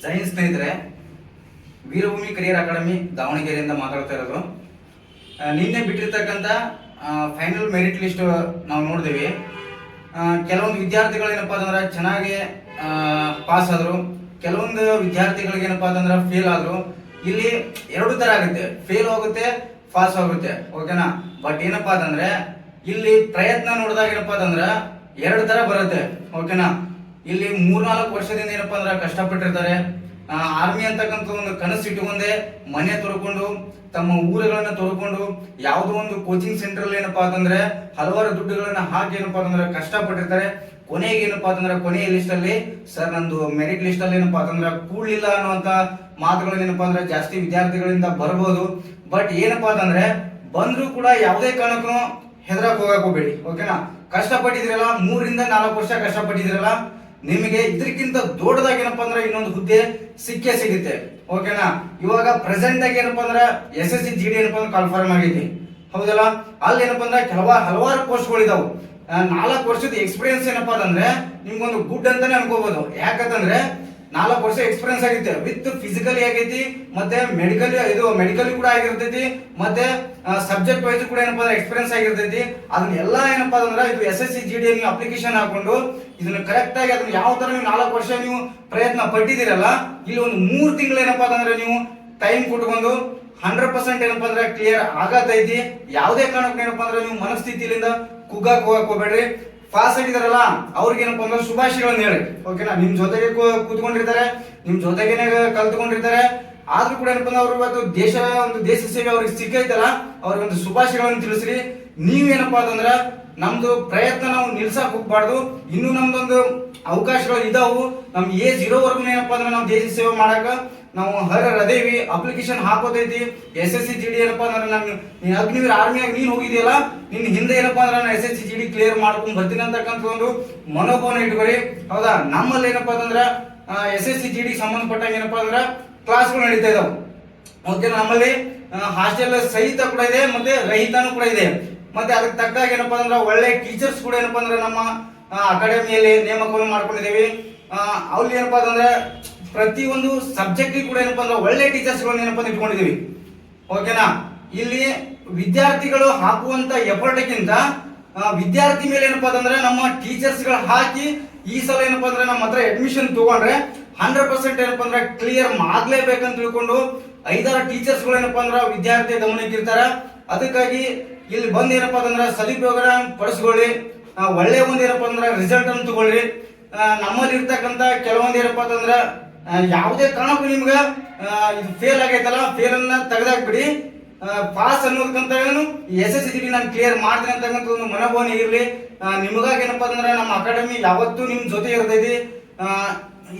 ಜೈ ಹಿಂದ್ ಸ್ನೇಹಿತರೆ, Veer Bhumi career academy ದಾವಣಗೆರೆಯಿಂದ ಮಾತಾಡ್ತಾ ಇರೋದು. ನಿನ್ನೆ ಬಿಟ್ಟಿರ್ತಕ್ಕಂಥ ಫೈನಲ್ ಮೆರಿಟ್ ಲಿಸ್ಟ್ ನಾವು ನೋಡಿದ್ವಿ. ಕೆಲವೊಂದು ವಿದ್ಯಾರ್ಥಿಗಳು ಏನಪ್ಪಾ ಅಂತಂದ್ರೆ ಚೆನ್ನಾಗಿ ಪಾಸ್ ಆದರು, ಕೆಲವೊಂದು ವಿದ್ಯಾರ್ಥಿಗಳಿಗೆ ಏನಪ್ಪಾ ಅಂತಂದ್ರೆ ಫೇಲ್ ಆದರು. ಇಲ್ಲಿ ಎರಡು ತರ ಆಗುತ್ತೆ, ಫೇಲ್ ಆಗುತ್ತೆ, ಪಾಸ್ ಆಗುತ್ತೆ, ಓಕೆನಾ. ಬಟ್ ಏನಪ್ಪಾ ಅಂತಂದ್ರೆ ಇಲ್ಲಿ ಪ್ರಯತ್ನ ನೋಡಿದಾಗ ಏನಪ್ಪಾ ಅಂತಂದ್ರೆ ಎರಡು ತರ ಬರುತ್ತೆ, ಓಕೆನಾ. ಇಲ್ಲಿ 3-4 ವರ್ಷದಿಂದ ಏನಪ್ಪಾ ಅಂದ್ರೆ ಕಷ್ಟಪಟ್ಟಿರ್ತಾರೆ. ಆರ್ಮಿ ಅಂತಕ್ಕಂಥ ಒಂದು ಕನಸು ಇಟ್ಟುಕೊಂಡೆ ಮನೆ ತೊಳ್ಕೊಂಡು ತಮ್ಮ ಊರುಗಳನ್ನ ತೊಳ್ಕೊಂಡು ಯಾವುದೋ ಒಂದು ಕೋಚಿಂಗ್ ಸೆಂಟರ್ ಏನಪ್ಪಾ ಅಂತಂದ್ರೆ ಹಲವಾರು ದುಡ್ಡುಗಳನ್ನ ಹಾಕಿ ಏನಪ್ಪಾ ಅಂತಂದ್ರೆ ಕಷ್ಟಪಟ್ಟಿರ್ತಾರೆ. ಕೊನೆಗೆ ಏನಪ್ಪಾ ಅಂತಂದ್ರೆ ಕೊನೆಯ ಲಿಸ್ಟ್ ಅಲ್ಲಿ ಸರ್ ನಂದು ಮೆರಿಟ್ ಲಿಸ್ಟ್ ಅಲ್ಲಿ ಏನಪ್ಪಾ ಅಂತಂದ್ರೆ ಕೂಡ್ಲಿಲ್ಲ ಅನ್ನುವಂತ ಮಾತುಗಳು ಏನಪ್ಪಾ ಅಂದ್ರೆ ಜಾಸ್ತಿ ವಿದ್ಯಾರ್ಥಿಗಳಿಂದ ಬರಬಹುದು. ಬಟ್ ಏನಪ್ಪಾ ಅಂತಂದ್ರೆ ಬಂದ್ರು ಕೂಡ ಯಾವುದೇ ಕಾರಣಕ್ಕೂ ಹೆದರಕ್ ಹೋಗಕ್ ಹೋಗ್ಬೇಡಿ, ಓಕೆನಾ. ಕಷ್ಟಪಟ್ಟಿದ್ರಲ್ಲ, 3-4 ವರ್ಷ ಕಷ್ಟಪಟ್ಟಿದ್ರಲ್ಲ, ನಿಮಗೆ ಇದಕ್ಕಿಂತ ದೊಡ್ಡದಾಗಿ ಏನಪ್ಪಾ ಅಂದ್ರೆ ಇನ್ನೊಂದು ಹುದ್ದೆ ಸಿಕ್ಕೇ ಸಿಗುತ್ತೆ, ಓಕೆನಾ. ಇವಾಗ ಪ್ರೆಸೆಂಟ್ ಆಗಿ ಏನಪ್ಪಾ ಅಂದ್ರೆ SSC GD ಏನಪ್ಪಾ ಅಂದ್ರೆ ಕನ್ಫರ್ಮ್ ಆಗೈತಿ, ಹೌದಲ್ಲ. ಅಲ್ಲಿ ಏನಪ್ಪಾ ಅಂದ್ರೆ ಹಲವಾರು ಪೋಸ್ಟ್ಗಳು ಇದಾವು. 4 ವರ್ಷದ ಎಕ್ಸ್ಪೀರಿಯನ್ಸ್ ಏನಪ್ಪಾ ಅಂತಂದ್ರೆ ನಿಮ್ಗೊಂದು ಗುಡ್ ಅಂತಾನೆ ಅನ್ಕೋಬಹುದು. ಯಾಕಂತಂದ್ರೆ 4 ವರ್ಷ ಎಕ್ಸ್ಪೀರಿಯನ್ಸ್ ಆಗೈತೆ, ವಿತ್ ಫಿಸಿಕಲಿ ಆಗೈತಿ, ಮತ್ತೆ ಮೆಡಿಕಲಿ ಕೂಡ ಆಗಿರ್ತೈತಿ, ಮತ್ತೆ ಸಬ್ಜೆಕ್ಟ್ ವೈಸ್ ಕೂಡ ಏನಪ್ಪಾ ಅಂದ್ರೆ ಎಕ್ಸ್ಪೀರಿಯನ್ಸ್ ಆಗಿರ್ತೈತಿ. ಅದನ್ನೆಲ್ಲ ಏನಪ್ಪಾ ಅಂದ್ರೆ ಇದು SSC GD ನೀವು ಅಪ್ಲಿಕೇಶನ್ ಹಾಕೊಂಡು ಇದನ್ನ ಕರೆಕ್ಟ್ ಆಗಿ ಅದನ್ನ ಯಾವ ತರ ನೀವು 4 ವರ್ಷ ನೀವು ಪ್ರಯತ್ನ ಪಟ್ಟಿದ್ದೀರಲ್ಲ, ಇಲ್ಲಿ ಒಂದು 3 ತಿಂಗಳು ಏನಪ್ಪಾ ಅಂತಂದ್ರೆ ನೀವು ಟೈಮ್ ಕೊಟ್ಕೊಂಡು 100% ಏನಪ್ಪಾ ಅಂದ್ರೆ ಕ್ಲಿಯರ್ ಆಗತೈತಿ. ಯಾವುದೇ ಕಾರಣಕ್ಕೆ ಏನಪ್ಪಾ ಅಂದ್ರೆ ನೀವು ಮನಸ್ಥಿತಿಯಿಂದ ಕುಗ್ಗಕ್ ಹೋಗಕ್ ಹೋಗ್ಬೇಡ್ರಿ. ಪಾಸ್ ಆಗಿದಾರಲ್ಲ ಅವ್ರಿಗೆ ಏನಪ್ಪಾ ಅಂದ್ರೆ ಶುಭಾಶಯಗಳನ್ನ ಹೇಳಿ, ಓಕೆನಾ. ನಿಮ್ ಜೊತೆಗೆ ಕೂತ್ಕೊಂಡಿರ್ತಾರೆ, ನಿಮ್ ಜೊತೆಗೇನೆ ಕಲ್ತ್ಕೊಂಡಿರ್ತಾರೆ. ಆದ್ರೂ ಕೂಡ ಏನಪ್ಪಾ ಅಂದ್ರೆ ಅವ್ರು ಇವತ್ತು ದೇಶ ಸೇವೆ ಅವ್ರಿಗೆ ಸಿಕ್ಕೈತಲ್ಲ, ಅವ್ರಿಗೆ ಒಂದು ಶುಭಾಶಯಗಳನ್ನು ತಿಳಿಸ್ರಿ. ನೀವೇನಪ್ಪಾ ಅಂತಂದ್ರ ನಮ್ದು ಪ್ರಯತ್ನ ನಾವು ನಿಲ್ಸಕ್ ಹೋಗ್ಬಾರ್ದು. ಇನ್ನು ನಮ್ದೊಂದು ಅವಕಾಶಗಳು ಇದಾವು. ನಮ್ ಏಜ್ ಇರೋವರೆಗೂ ಏನಪ್ಪಾ ಅಂದ್ರೆ ನಾವು ದೇಶ ಸೇವೆ ಮಾಡಕ ನಾವು ಹರದೇವಿ. ಅಪ್ಲಿಕೇಶನ್ ಹಾಕೋತೈತಿ. SSC GD ಏನಪ್ಪಾ ಅಂದ್ರೆ ಅಗ್ನಿವೀರ್ ಆರ್ಮಿಯಾಗ ನೀನ್ ಹೋಗಿದೆಯಲ್ಲ, ನಿನ್ ಹಿಂದೆ ಏನಪ್ಪಾ ಅಂದ್ರೆ ನಾನು SSC GD ಕ್ಲಿಯರ್ ಮಾಡ್ಕೊಂಡ್ ಬರ್ತೀನಿ ಅಂತಕ್ಕಂಥ ಒಂದು ಮನೋಭಾವನೆ ಇಟ್ಕೊರಿ, ಹೌದಾ. ನಮ್ಮಲ್ಲಿ ಏನಪ್ಪಾ ಅಂತಂದ್ರ SSC GD ಸಂಬಂಧಪಟ್ಟಾಗ ಏನಪ್ಪಾ ಅಂದ್ರ ಕ್ಲಾಸ್ಗಳು ನಡೀತಾ ಇದಾವೆ, ಓಕೆ. ನಮ್ಮಲ್ಲಿ ಹಾಸ್ಟೆಲ್ ಸಹಿತ ಕೂಡ ಇದೆ, ಮತ್ತೆ ರಹಿತಾನು ಕೂಡ ಇದೆ. ಮತ್ತೆ ಅದಕ್ಕೆ ತಕ್ಕಾಗ ಏನಪ್ಪಾ ಅಂದ್ರೆ ಒಳ್ಳೆ ಟೀಚರ್ಸ್ ಕೂಡ ಏನಪ್ಪಾ ಅಂದ್ರೆ ನಮ್ಮ ಅಕಾಡೆಮಿಯಲ್ಲಿ ನೇಮಕವನ್ನು ಮಾಡ್ಕೊಂಡಿದ್ದೇವೆ. ಅಲ್ಲಿ ಏನಪ್ಪಾ ಅಂತಂದ್ರೆ ಪ್ರತಿಯೊಂದು ಸಬ್ಜೆಕ್ಟ್ ಕೂಡ ಏನಪ್ಪಾ ಅಂದ್ರೆ ಒಳ್ಳೆ ಟೀಚರ್ಸ್ ಗಳನ್ನ ಏನಪ್ಪಾ ಇಟ್ಕೊಂಡಿದೀವಿ, ಓಕೆನಾ. ಇಲ್ಲಿ ವಿದ್ಯಾರ್ಥಿಗಳು ಹಾಕುವಂತ ಎಫರ್ಟ್ಗಿಂತ ವಿದ್ಯಾರ್ಥಿ ಮೇಲೆ ಏನಪ್ಪಾ ಅಂತಂದ್ರೆ ನಮ್ಮ ಟೀಚರ್ಸ್ ಗಳು ಹಾಕಿ ಈ ಸಲ ಏನಪ್ಪಾ ಅಂದ್ರೆ ನಮ್ಮ ಹತ್ರ ಅಡ್ಮಿಷನ್ ತಗೊಂಡ್ರೆ 100% ಏನಪ್ಪಾ ಅಂದ್ರೆ ಕ್ಲಿಯರ್ ಮಾಡ್ಲೇಬೇಕಂತ ತಿಳ್ಕೊಂಡು 5-6 ಟೀಚರ್ಸ್ ಗಳು ಏನಪ್ಪಾ ಅಂದ್ರೆ ವಿದ್ಯಾರ್ಥಿ ಗಮನಕ್ಕೆ ಇರ್ತಾರ. ಅದಕ್ಕಾಗಿ ಇಲ್ಲಿ ಬಂದ್ ಏನಪ್ಪಾ ಅಂತಂದ್ರೆ ಸದುಪಯೋಗ ಪಡಿಸ್ಕೊಳ್ಳಿ. ಒಳ್ಳೆ ಒಂದು ಏನಪ್ಪಾ ಅಂದ್ರೆ ರಿಸಲ್ಟ್ ಅನ್ನು ತಗೊಳ್ಳಿ. ನಮ್ಮಲ್ಲಿ ಇರ್ತಕ್ಕಂತ ಕೆಲವೊಂದು ಏನಪ್ಪಾ ಅಂತಂದ್ರೆ ಯಾವುದೇ ಕಾರಣಕ್ಕೂ ನಿಮ್ಗೆ ಇದು ಫೇಲ್ ಆಗೈತಲ್ಲ, ಫೇಲ್ ಅನ್ನ ತೆಗೆದಾಕ್ಬಿಡಿ. ಪಾಸ್ ಅನ್ನೋದಕ್ಕಂತ SSC GD ನಾನು ಕ್ಲಿಯರ್ ಮಾಡ್ತೀನಿ ಅಂತಕ್ಕಂಥ ಒಂದು ಮನೋಭಾವನೆ ಇರಲಿ. ನಿಮಗಾಗಿ ಏನಪ್ಪಾ ಅಂತಂದ್ರೆ ನಮ್ಮ ಅಕಾಡೆಮಿ ಯಾವತ್ತೂ ನಿಮ್ ಜೊತೆ ಇರ್ತೈತಿ.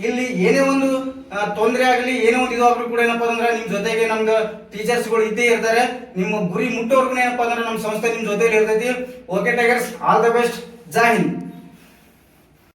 ಇಲ್ಲಿ ಏನೇ ಒಂದು ತೊಂದರೆ ಆಗಲಿ, ಏನೇ ಒಂದು ಇದು ಆಗ್ಲಿ ಕೂಡ ಏನಪ್ಪಾ ಅಂದ್ರೆ ನಿಮ್ ಜೊತೆಗೆ ನಮ್ದು ಟೀಚರ್ಸ್ ಗಳು ಇದ್ದೇ ಇರ್ತಾರೆ. ನಿಮ್ಮ ಗುರಿ ಮುಟ್ಟೋರ್ಗು ಏನಪ್ಪಾ ಅಂದ್ರೆ ನಮ್ಮ ಸಂಸ್ಥೆ ನಿಮ್ ಜೊತೆಲಿ ಇರ್ತೈತಿ. Okay tigers, all the best. Jai Hind.